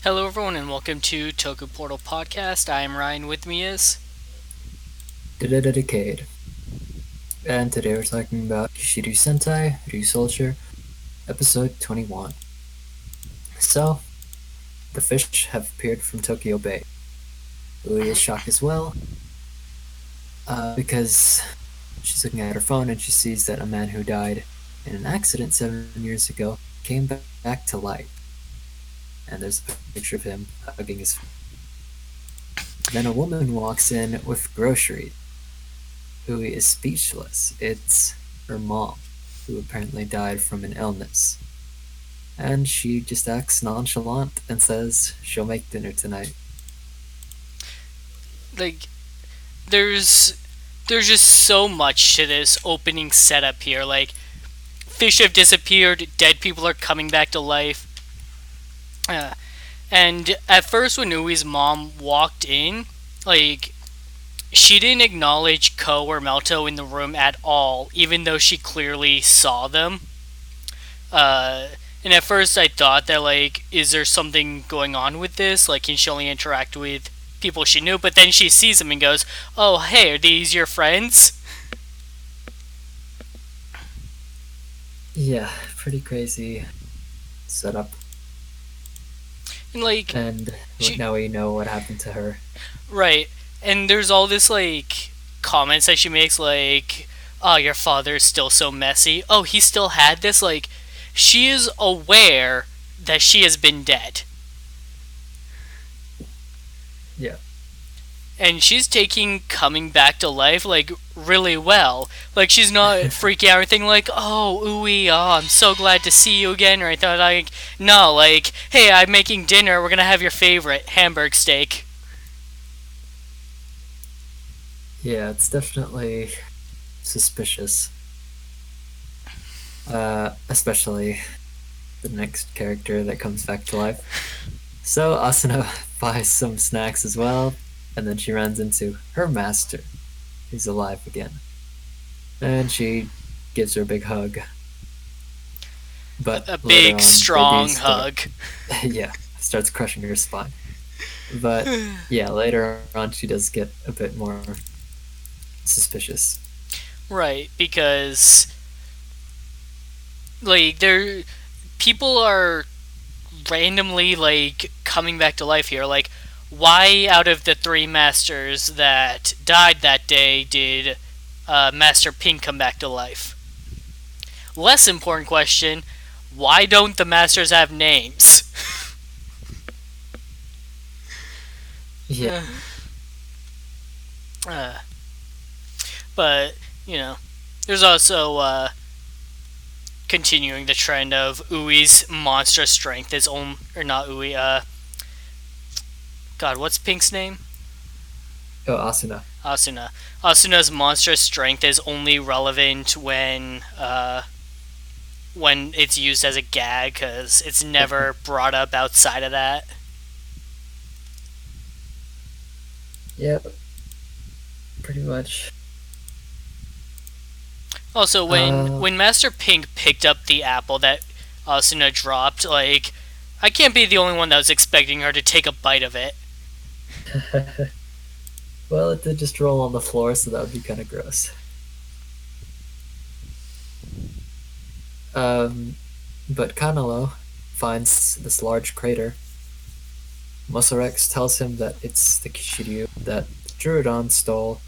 Hello, everyone, and welcome to Toku Portal Podcast. I am Ryan. With me is Decade. And today we're talking about Kishiryu Sentai Ryusoulger, episode 21. So, the fish have appeared from Tokyo Bay. Ui is shocked as well, because she's looking at her phone and she sees that a man who died in an accident 7 years ago came back to life. And there's a picture of him hugging his. Then a woman walks in with groceries. Ui is speechless. It's her mom, who apparently died from an illness. And she just acts nonchalant and says she'll make dinner tonight. like there's there's just so much to this opening setup here. Like fish have disappeared, dead people are coming back to life. Uh, and at first, when Ui's mom walked in, like she didn't acknowledge Ko or Melto in the room at all, even though she clearly saw them. Uh, and at first I thought that, like, is there something going on with this? Like, can she only interact with people she knew? But then she sees them and goes, "Oh, hey, are these your friends?" Yeah, pretty crazy setup. And like, And she now we know what happened to her. right. And there's all this like comments that she makes, like, "Oh, your father's still so messy. Oh, he still had this." Like, she is aware that she has been dead. Yeah. And she's taking coming back to life like really well. Like she's not freaking out or anything like, "Oh, ooey, oh, I'm so glad to see you again," or anything like. No, like, "Hey, I'm making dinner. We're gonna have your favorite hamburg steak." Yeah, it's definitely suspicious. Especially the next character that comes back to life. So Asuna buys some snacks as well, and then she runs into her master, who's alive again. And she gives her a big hug. But A later big, on, they do strong start. hug. Yeah, starts crushing her spine. But yeah, later on, she does get a bit more suspicious. Right, because like there, people are randomly like coming back to life here. Like, why out of the three masters that died that day did Master Pink come back to life? Less important question: why don't the masters have names? Yeah, uh, but you know, there's also continuing the trend of Ui's monstrous strength is or not Ui. God, what's Pink's name? oh, Asuna. Asuna. Asuna's monstrous strength is only relevant when it's used as a gag, because it's never brought up outside of that. Yep, pretty much. Also, Uh, when Master Pink picked up the apple that Asuna dropped, like, I can't be the only one that was expecting her to take a bite of it. well, it did just roll on the floor, so that would be kind of gross. Um, but Kanalo finds this large crater. Mosarex tells him that it's the Kishiryu that Druidon stole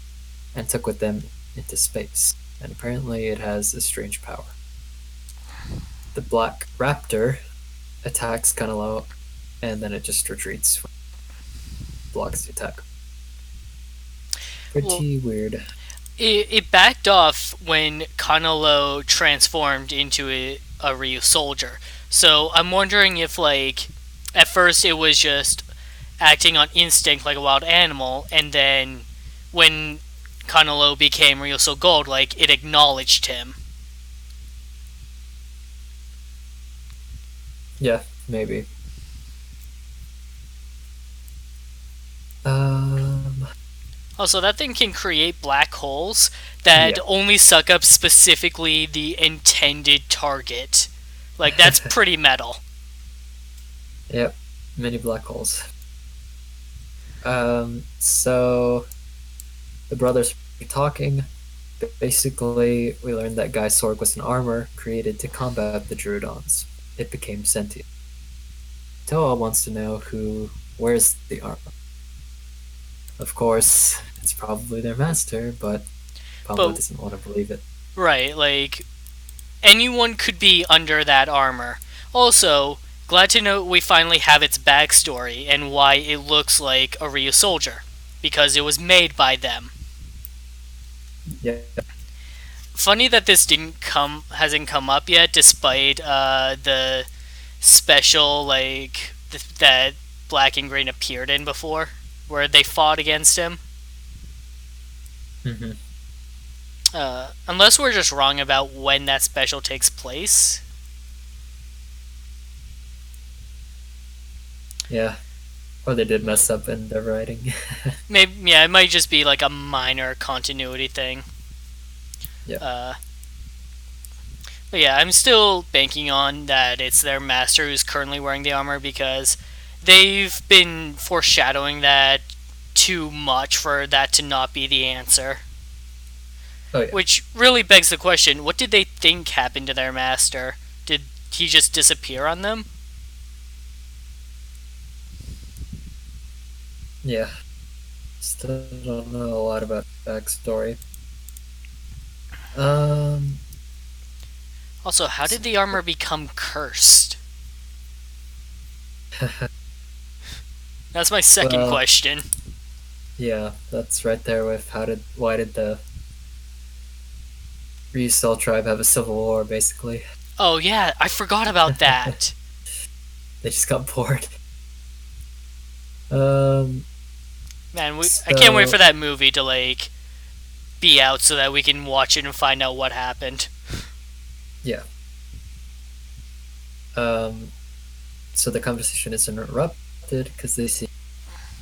and took with them into space, and apparently it has a strange power. The black raptor attacks Kanalo, and then it just retreats, blocks the attack. Well, Pretty weird. it backed off when Kanalo transformed into a Ryusoulger. So I'm wondering if, like, at first it was just acting on instinct like a wild animal, and then when Kanalo became Ryusoul Gold, like, it acknowledged him. Yeah, maybe. Um, Also, that thing can create black holes that yeah. only suck up specifically the intended target. Like, that's pretty metal. Yep. many black holes. So the brothers are talking. Basically, we learned that Guy's sword was an armor created to combat the Druidons. It became sentient. Toa wants to know who wears the armor. Of course, it's probably their master, but Pablo But doesn't want to believe it. right, like anyone could be under that armor. Also, glad to know we finally have its backstory and why it looks like a Ryusoulger, because it was made by them. Yeah. Funny that this hasn't come up yet, despite the special that Black and Green appeared in before, where they fought against him. Mm-hmm. Unless we're just wrong about when that special takes place. Yeah. Or they did mess up in their writing. Maybe, yeah, it might just be like a minor continuity thing. Yeah. But yeah, I'm still banking on that it's their master who's currently wearing the armor, because they've been foreshadowing that too much for that to not be the answer. Oh yeah. Which really begs the question, what did they think happened to their master? Did he just disappear on them? Yeah. Still don't know a lot about backstory. Also, how did the armor become cursed? That's my second question. Yeah, that's right there with why did the Ryusou tribe have a civil war, basically? Oh yeah, I forgot about that. They just got bored. Man, I can't wait for that movie to be out so that we can watch it and find out what happened. Yeah. So the conversation is interrupted because they see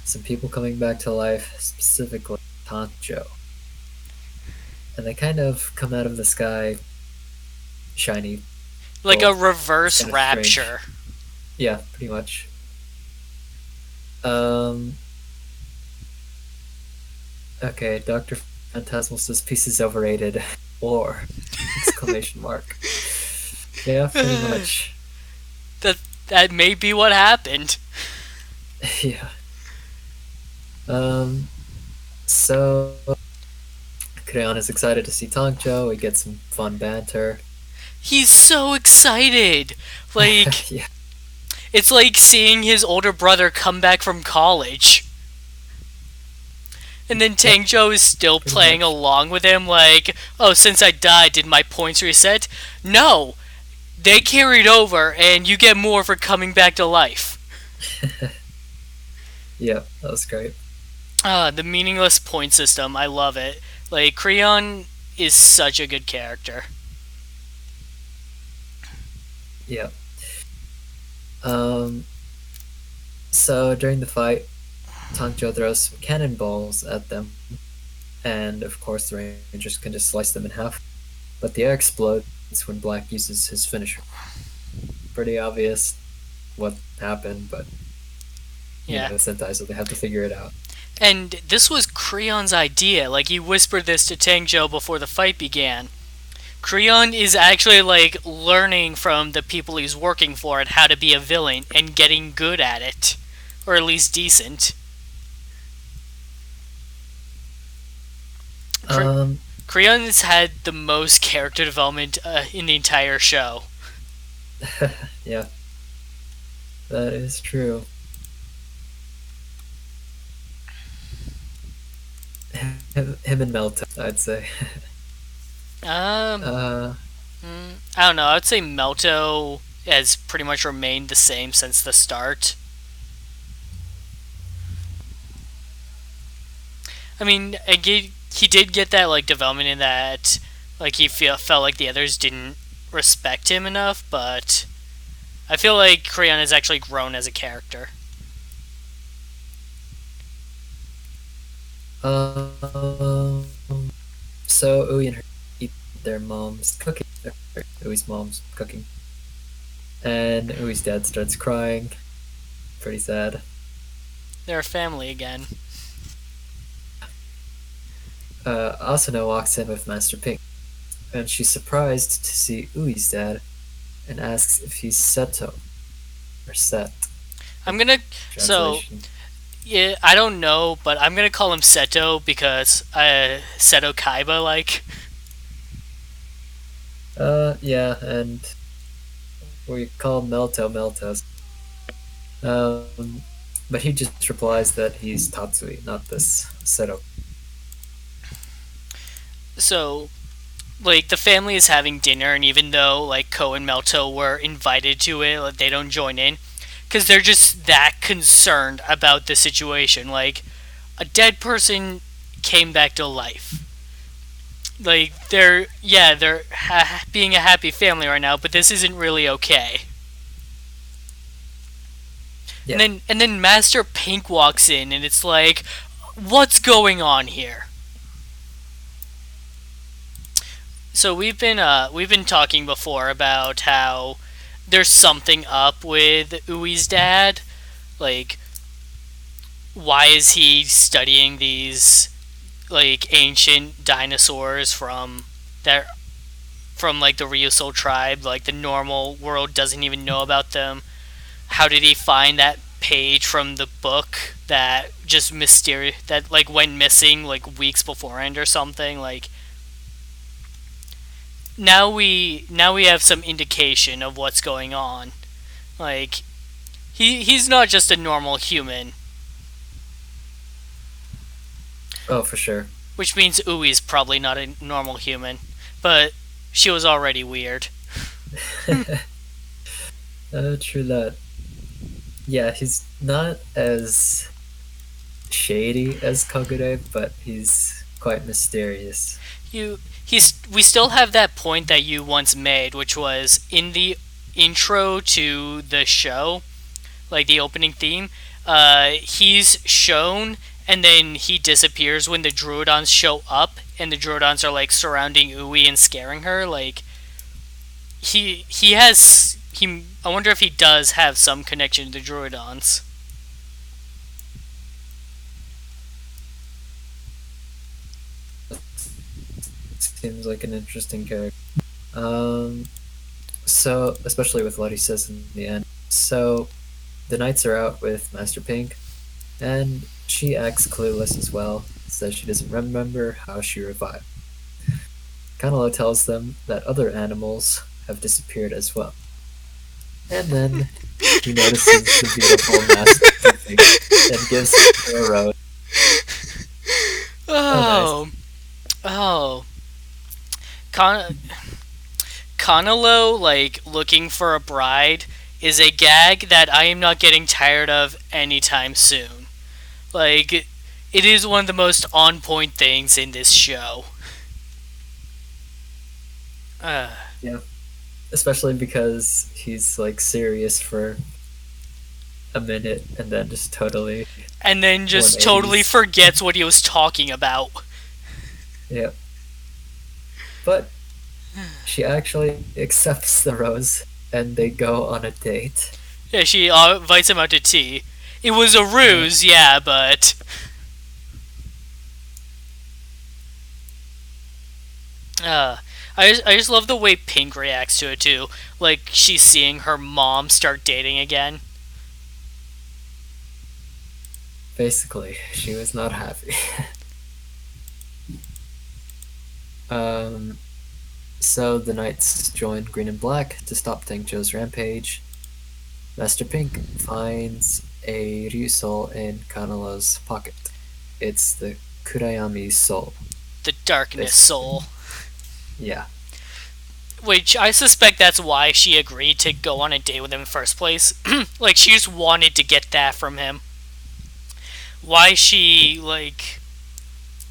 some people coming back to life, specifically Tanjo. And they kind of come out of the sky shiny. Like gold. a reverse Kind of rapture. strange. Yeah, pretty much. Okay, Dr. Phantasmal says peace is overrated. Or exclamation mark. Yeah, pretty much. That may be what happened. Yeah. So Kreon is excited to see Tongjo. We get some fun banter. He's so excited. Like, Yeah. it's like seeing his older brother come back from college. And then Tangjo is still Pretty playing much. along with him, like, oh, since I died, did my points reset? No! They carried over, and you get more for coming back to life. Yeah, that was great. The meaningless point system, I love it. Like, Kreon is such a good character. Yeah. So during the fight, Tongjo throws some cannonballs at them, and of course the Rangers can just slice them in half. But the air explodes when Black uses his finisher. Pretty obvious what happened, but Yeah. it's Sentai, so they have to figure it out. And this was Kreon's idea. Like, he whispered this to Tangjo before the fight began. Kreon is actually, learning from the people he's working for and how to be a villain and getting good at it. Or at least decent. Kreon has had the most character development in the entire show. Yeah. That is true. Him and Melton, I'd say. I don't know. I would say Melto has pretty much remained the same since the start. I mean, he did get that development in that he felt like the others didn't respect him enough, but I feel like Kreon has actually grown as a character. So Ui and her eat their mom's cooking. Ui's mom's cooking. And Ui's dad starts crying. pretty sad. They're a family again. Asuna walks in with Master Pink, and she's surprised to see Ui's dad and asks if he's Seto, or Set I'm in gonna. So, translation. yeah, I don't know, but I'm gonna call him Seto because Seto Kaiba, like. Yeah, and we call Melto Meltos. Um, but he just replies that he's Tatsui, not this Seto. So, like, the family is having dinner, and even though, like, Ko and Melto were invited to it, like, they don't join in because they're just that concerned about the situation. Like, a dead person came back to life. Like, they're being a happy family right now, but this isn't really okay. And Yeah, then Master Pink walks in, and it's like, what's going on here? So we've been talking before about how there's something up with Ui's dad. Like, why is he studying these like ancient dinosaurs that from like the Ryusoul tribe? Like, the normal world doesn't even know about them. How did he find that page from the book that just mysterious that like went missing like weeks beforehand or something? Like, now we have some indication of what's going on. Like, he's not just a normal human, oh, for sure. which means Ui's probably not a normal human, but she was already weird. True that. Yeah, he's not as shady as Kagure, but he's quite mysterious. We still have that point that you once made, which was in the intro to the show, like the opening theme. He's shown, and then he disappears when the Druidons show up, and the Druidons are like surrounding Ui and scaring her. Like, he has he. I wonder if he does have some connection to the Druidons. Seems like an interesting character. Um, so especially with what he says in the end. So the knights are out with Master Pink, and she acts clueless as well. Says she doesn't remember how she revived. Kanalo tells them that other animals have disappeared as well. And then he notices the beautiful Master Pink and gives her a rose. Oh, nice. Oh, oh, Con- Kanalo, like, looking for a bride is a gag that I am not getting tired of anytime soon. Like, it is one of the most on point things in this show. Uh, Yeah, especially because he's like serious for a minute and then just totally and then just totally 180s. forgets what he was talking about. Yeah, but she actually accepts the rose and they go on a date. Yeah, she invites him out to tea. It was a Yeah, ruse, yeah, but uh, I just love the way Pink reacts to it too. Like, she's seeing her mom start dating again. basically, she was not happy. um, so the knights join Green and Black to stop Joe's rampage. Master Pink finds a Ryusoul in Kanalo's pocket. It's the Kurayami soul, The darkness basically. soul. Yeah, Which I suspect that's why she agreed to go on a date with him in the first place. Like, she just wanted to get that from him. Why she, like,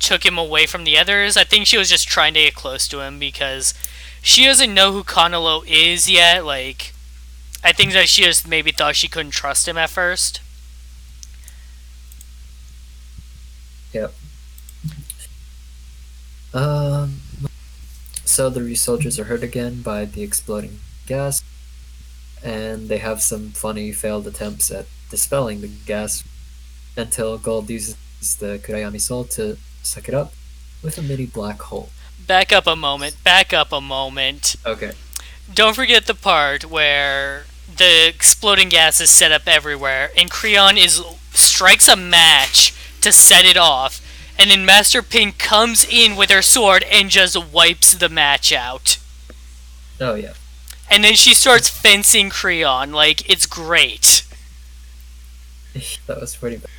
took him away from the others, I think she was just trying to get close to him because she doesn't know who Kanalo is yet. Like, I think that she just maybe thought she couldn't trust him at first. yep. Um, so the Ryusoldiers are hurt again by the exploding gas, and they have some funny failed attempts at dispelling the gas until Gold uses the Kurayami soul to suck it up with a mini black hole. Back up a moment. Back up a moment. Okay. Don't forget the part where the exploding gas is set up everywhere, and Creon strikes a match to set it off, and then Master Pink comes in with her sword and just wipes the match out. Oh yeah. And then she starts fencing Creon, like, it's great. That was pretty bad.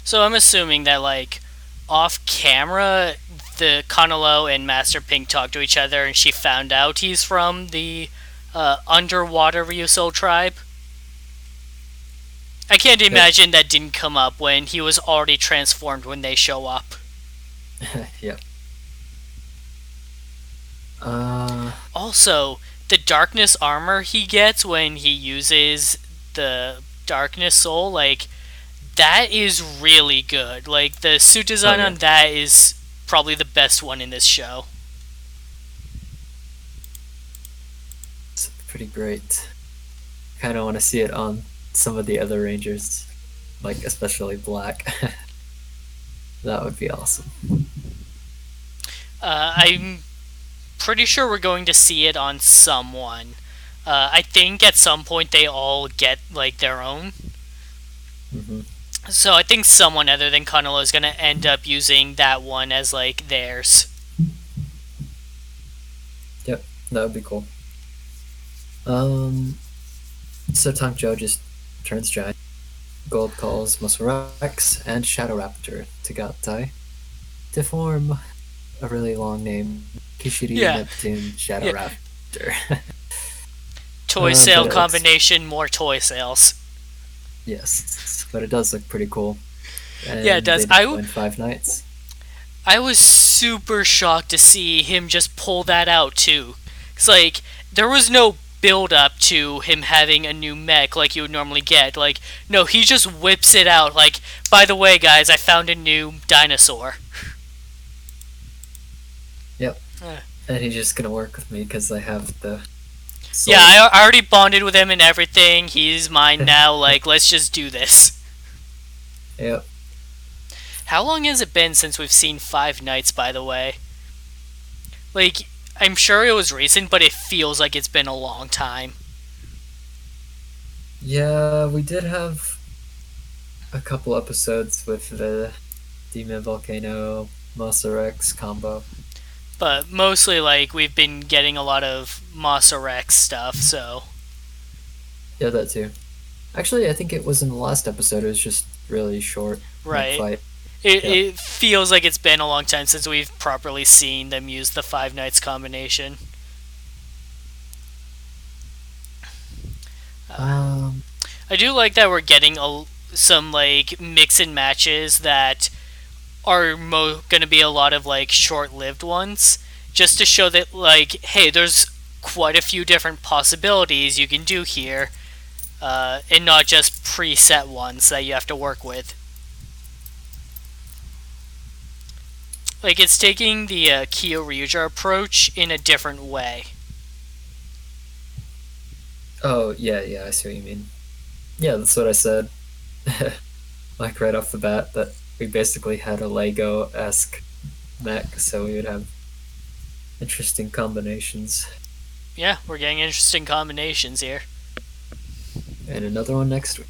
So I'm assuming that, like, off camera, the Kanalo and Master Pink talked to each other, and she found out he's from the underwater Ryusoul tribe. I can't imagine that didn't come up when he was already transformed when they show up. Yeah. Also, the darkness armor he gets when he uses the darkness soul, like, that is really good. Like, the suit design on that is probably the best one in this show. It's pretty great. Kind of want to see it on some of the other Rangers, like especially Black. That would be awesome. I'm pretty sure we're going to see it on someone. I think at some point they all get, like, their own. Mm-hmm. So I think someone other than Kanalo is going to end up using that one as, like, theirs. Yep, that would be cool. So Tank Joe just turns giant. Gold calls Muscle Rex and Shadow Raptor to Gattai to form a really long name. Kishiryu Neptune Shadow Raptor. Toy sale combination, more toy sales. Yes, but it does look pretty cool. And yeah, it does. I win 5 nights. I was super shocked to see him just pull that out too. It's like there was no build up to him having a new mech like you would normally get. Like, no, he just whips it out. Like, by the way, guys, I found a new dinosaur. Yep. And he's just gonna work with me because I have the soul. Yeah, I already bonded with him and everything. He's mine now. Like, let's just do this. Yep. How long has it been since we've seen 5 nights, by the way? Like, I'm sure it was recent, but it feels like it's been a long time. Yeah, we did have a couple episodes with the Demon Volcano Muscle Rex combo. But mostly, like, we've been getting a lot of Masa Rex stuff, so... Yeah, that too. Actually, I think it was in the last episode. It was just really short. Right. Fight. It feels like it's been a long time since we've properly seen them use the 5 nights combination. I do like that we're getting some, like, mix and matches that are going to be a lot of, like, short-lived ones, just to show that, like, hey, there's quite a few different possibilities you can do here, and not just preset ones that you have to work with. Like, it's taking the Kyoryuger approach in a different way. Oh, yeah, I see what you mean. Yeah, that's what I said. Like, right off the bat, that we basically had a Lego-esque mech, so we would have interesting combinations. Yeah, we're getting interesting combinations here. And another one next week.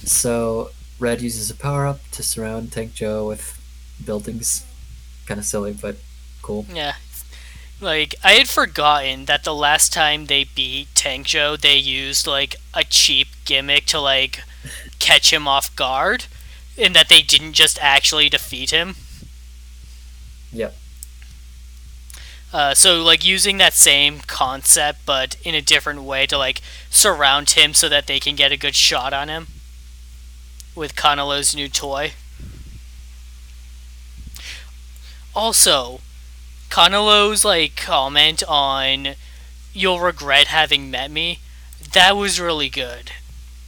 So, Red uses a power-up to surround Tank Joe with buildings. Kind of silly, but cool. Yeah. Like, I had forgotten that the last time they beat Tank Joe, they used, like, a cheap gimmick to, like, catch him off guard, and that they didn't just actually defeat him. Yep. So, like, using that same concept, but in a different way to, like, surround him so that they can get a good shot on him with Kanalo's new toy. Also, Kanalo's, like, comment on "you'll regret having met me," that was really good.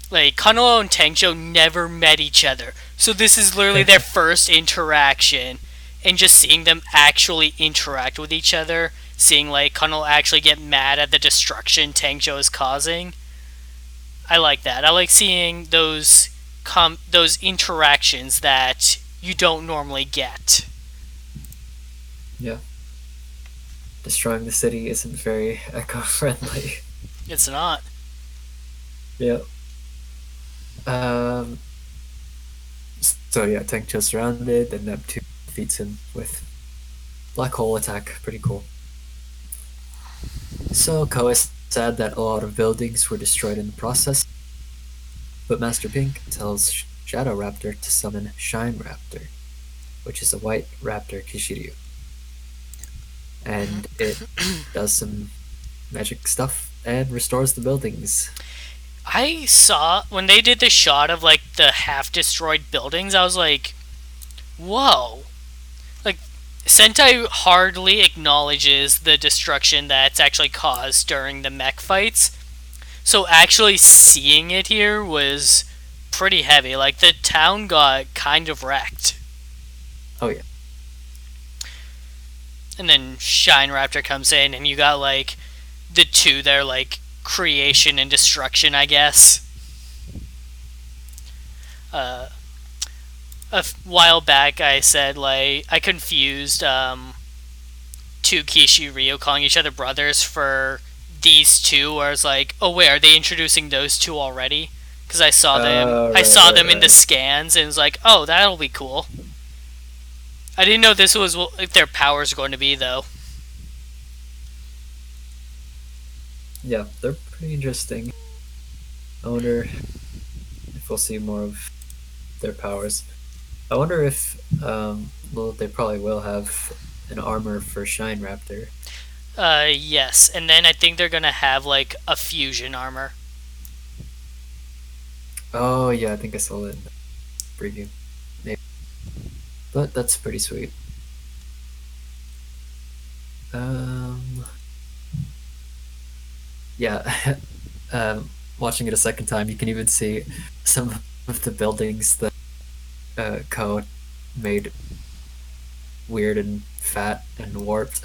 Like, Kanalo and Tank Joe never met each other, so this is literally their first interaction, and just seeing them actually interact with each other seeing like Kunnel actually get mad at the destruction Tangjo is causing. I like that. I like seeing those interactions that you don't normally get. Yeah. Destroying the city isn't very eco-friendly. It's not. Yeah. Um, so yeah, Tank just surrounded, and Neptune defeats him with black hole attack. Pretty cool. So Ko is sad that a lot of buildings were destroyed in the process, but Master Pink tells Shadow Raptor to summon Shine Raptor, which is a white raptor Kishiryu, and it does some magic stuff and restores the buildings. I saw when they did the shot of like the half destroyed buildings, I was like, whoa. Like, Sentai hardly acknowledges the destruction that's actually caused during the mech fights. So actually seeing it here was pretty heavy. Like, the town got kind of wrecked. Oh yeah. And then Shine Raptor comes in, and you got like the two there, like creation and destruction, I guess. A while back, I said like I confused two Kishiryu calling each other brothers for these two. Where I was like, oh wait, are they introducing those two already? Because I saw them, I saw them in the scans, and it was like, oh, that'll be cool. I didn't know this was what their powers were going to be, though. Yeah, they're pretty interesting. I wonder if we'll see more of their powers. I wonder if, well, they probably will have an armor for Shine Raptor. Yes, and then I think they're gonna have like a fusion armor. Oh yeah, I think I saw it in the preview. Maybe. But that's pretty sweet. Yeah, watching it a second time, you can even see some of the buildings that Ko made weird and fat and warped,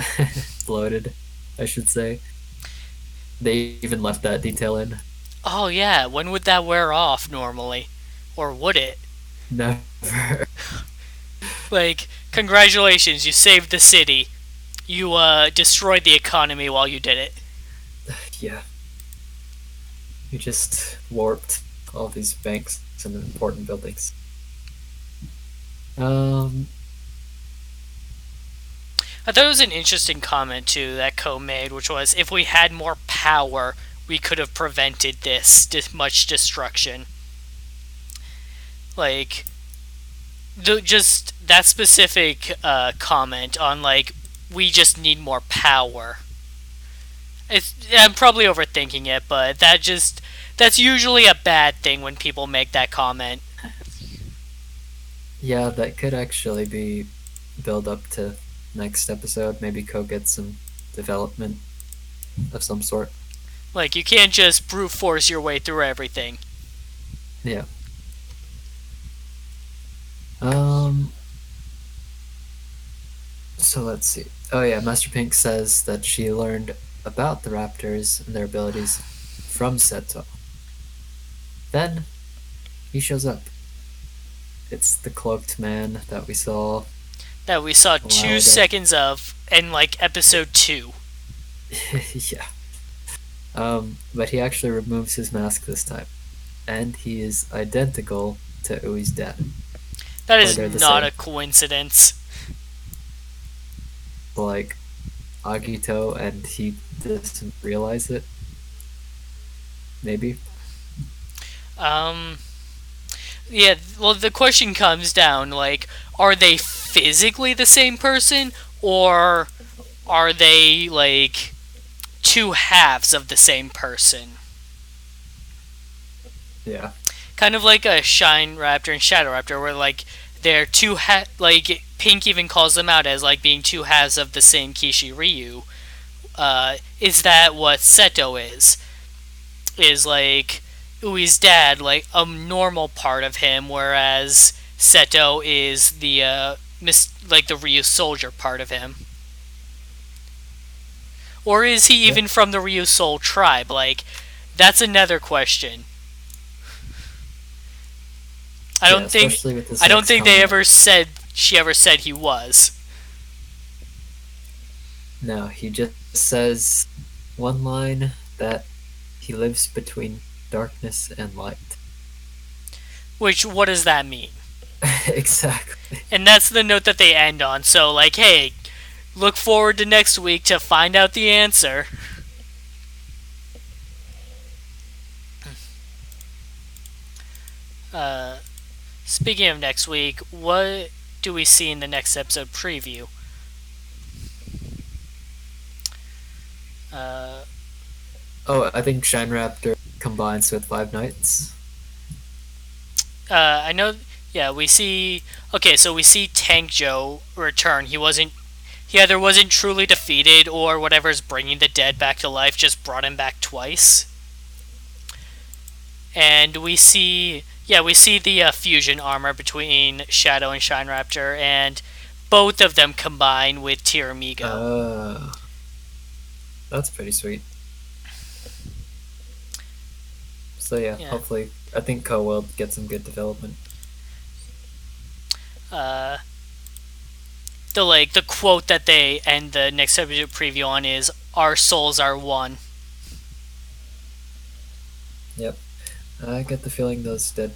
bloated, I should say. They even left that detail in. Oh yeah, when would that wear off normally? Or would it? Never. Like, congratulations, you saved the city. You destroyed the economy while you did it. Yeah. You just warped all these banks and important buildings. I thought it was an interesting comment too that Ko made, which was if we had more power, we could have prevented this much destruction. Like, just that specific comment on like we just need more power. I'm probably overthinking it, but that's usually a bad thing when people make that comment. Yeah, that could actually be build up to next episode. Maybe Ko gets some development of some sort. Like, you can't just brute force your way through everything. Yeah. So let's see. Oh yeah, Master Pink says that she learned about the raptors and their abilities from Seto. Then he shows up. It's the cloaked man that we saw. That we saw 2 seconds of in like episode 2. Yeah. But he actually removes his mask this time, and he is identical to Ui's dad. That is not a coincidence. Like Agito, and he doesn't realize it. Maybe. Yeah, well, the question comes down, like, are they physically the same person, or are they, like, two halves of the same person? Yeah. Kind of like a Shine Raptor and Shadow Raptor, where, like, they're like, Pink even calls them out as, like, being two halves of the same Kishiryu. Is that what Seto is? Is, like, Ui's dad, like, a normal part of him, whereas Seto is the, the Ryusoulger part of him. Or is he Yeah, even from the Ryusoul tribe? Like, that's another question. I yeah, don't think especially with this I don't next think they comment. ever said she ever said he was. No, he just says one line that he lives between darkness and light. Which what does that mean? Exactly. And that's the note that they end on. So like, hey, look forward to next week to find out the answer. Uh, Speaking of next week, what do we see in the next episode preview? Uh, Oh, I think Shine Raptor combines with Five Nights. I know. Yeah, we see. Okay, so we see Tank Joe return. He either wasn't truly defeated or whatever's bringing the dead back to life just brought him back twice. And we see. Yeah, we see the fusion armor between Shadow and Shine Raptor, and both of them combine with Tiramigo. That's pretty sweet. So yeah, Yeah. hopefully, I think Ko will get some good development. Uh, the quote that they end the next episode preview on is "Our souls are one." Yep, I get the feeling those dead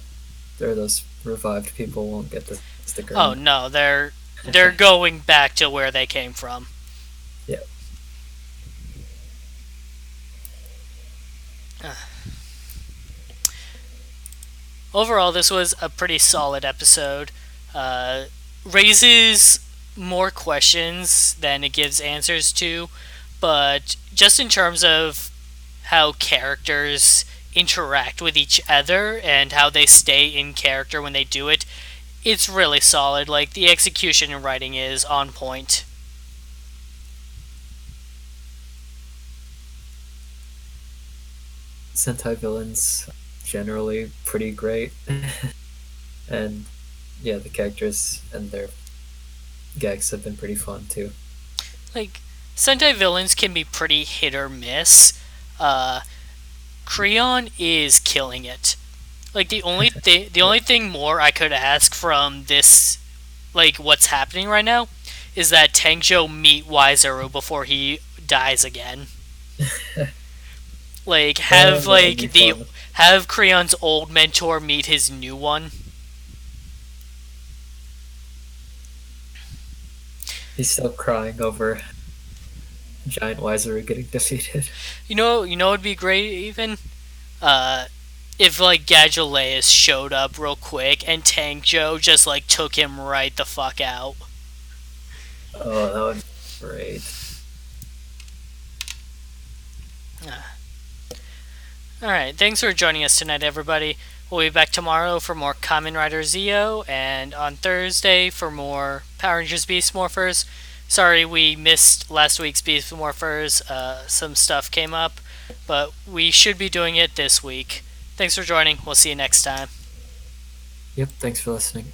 or those revived people won't get to stick Oh around. no, they're going back to where they came from. Yeah. Overall, this was a pretty solid episode. Uh, Raises more questions than it gives answers to, but just in terms of how characters interact with each other and how they stay in character when they do it, it's really solid. Like, the execution and writing is on point. Sentai villains generally pretty great, and yeah, the characters and their gags have been pretty fun too. Like, Sentai villains can be pretty hit or miss. Uh, Creon is killing it. Like, the Yeah. only thing more I could ask from this, like, what's happening right now, is that Tangjo meet Wizaru before he dies again. Like, Oh, that would be fun. have Creon's old mentor meet his new one. He's still crying over Giant Wiseru getting defeated. You know, it'd be great even. Uh, if like Gadgeleus showed up real quick and Tank Joe just like took him right the fuck out. Oh, that would be great. Alright, thanks for joining us tonight, everybody. We'll be back tomorrow for more Kamen Rider Zeo, and on Thursday for more Power Rangers Beast Morphers. Sorry we missed last week's Beast Morphers. Some stuff came up, but we should be doing it this week. Thanks for joining. We'll see you next time. Yep, thanks for listening.